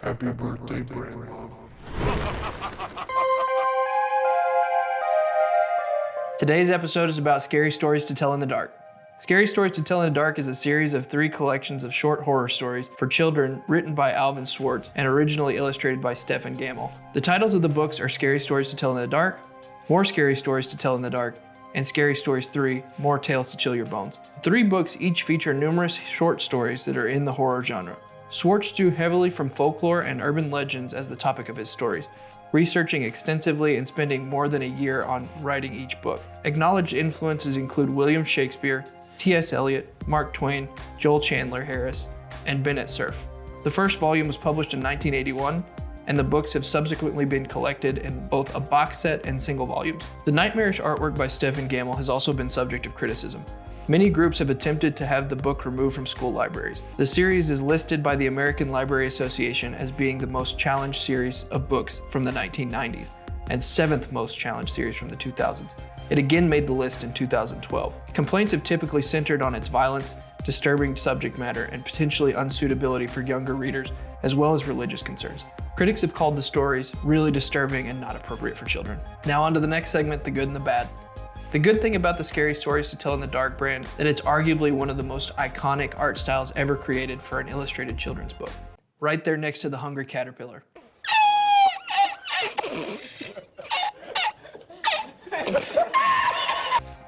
Happy birthday, BrandLove. Today's episode is about Scary Stories to Tell in the Dark. Scary Stories to Tell in the Dark is a series of 3 collections of short horror stories for children written by Alvin Schwartz and originally illustrated by Stephen Gamble. The titles of the books are Scary Stories to Tell in the Dark, More Scary Stories to Tell in the Dark, and Scary Stories 3, More Tales to Chill Your Bones. The 3 books each feature numerous short stories that are in the horror genre. Schwartz drew heavily from folklore and urban legends as the topic of his stories, researching extensively and spending more than a year on writing each book. Acknowledged influences include William Shakespeare, T.S. Eliot, Mark Twain, Joel Chandler Harris, and Bennett Cerf. The first volume was published in 1981, and the books have subsequently been collected in both a box set and single volumes. The nightmarish artwork by Stephen Gamble has also been subject of criticism. Many groups have attempted to have the book removed from school libraries. The series is listed by the American Library Association as being the most challenged series of books from the 1990s, and 7th most challenged series from the 2000s. It again made the list in 2012. Complaints have typically centered on its violence, disturbing subject matter, and potentially unsuitability for younger readers, as well as religious concerns. Critics have called the stories really disturbing and not appropriate for children. Now on to the next segment, the good and the bad. The good thing about the Scary Stories to Tell in the Dark brand is that it's arguably one of the most iconic art styles ever created for an illustrated children's book. Right there next to the Hungry Caterpillar.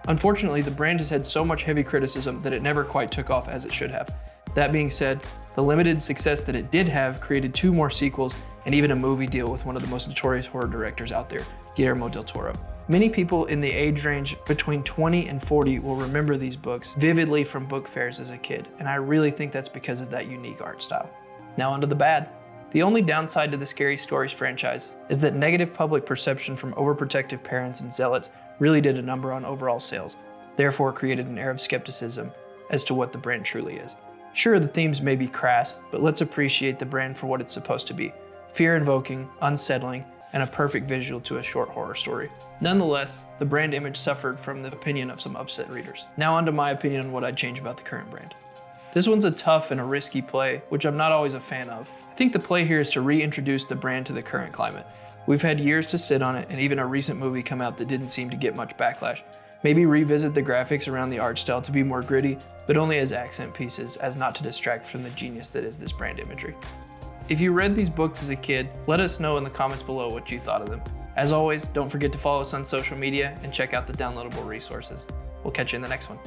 Unfortunately, the brand has had so much heavy criticism that it never quite took off as it should have. That being said, the limited success that it did have created 2 more sequels and even a movie deal with one of the most notorious horror directors out there, Guillermo del Toro. Many people in the age range between 20 and 40 will remember these books vividly from book fairs as a kid, and I really think that's because of that unique art style. Now onto the bad. The only downside to the Scary Stories franchise is that negative public perception from overprotective parents and zealots really did a number on overall sales, therefore created an air of skepticism as to what the brand truly is. Sure, the themes may be crass, but let's appreciate the brand for what it's supposed to be: fear-invoking, unsettling, and a perfect visual to a short horror story. Nonetheless, the brand image suffered from the opinion of some upset readers. Now onto my opinion on what I'd change about the current brand. This one's a tough and a risky play, which I'm not always a fan of. I think the play here is to reintroduce the brand to the current climate. We've had years to sit on it, and even a recent movie come out that didn't seem to get much backlash. Maybe revisit the graphics around the art style to be more gritty, but only as accent pieces, as not to distract from the genius that is this brand imagery. If you read these books as a kid, let us know in the comments below what you thought of them. As always, don't forget to follow us on social media and check out the downloadable resources. We'll catch you in the next one.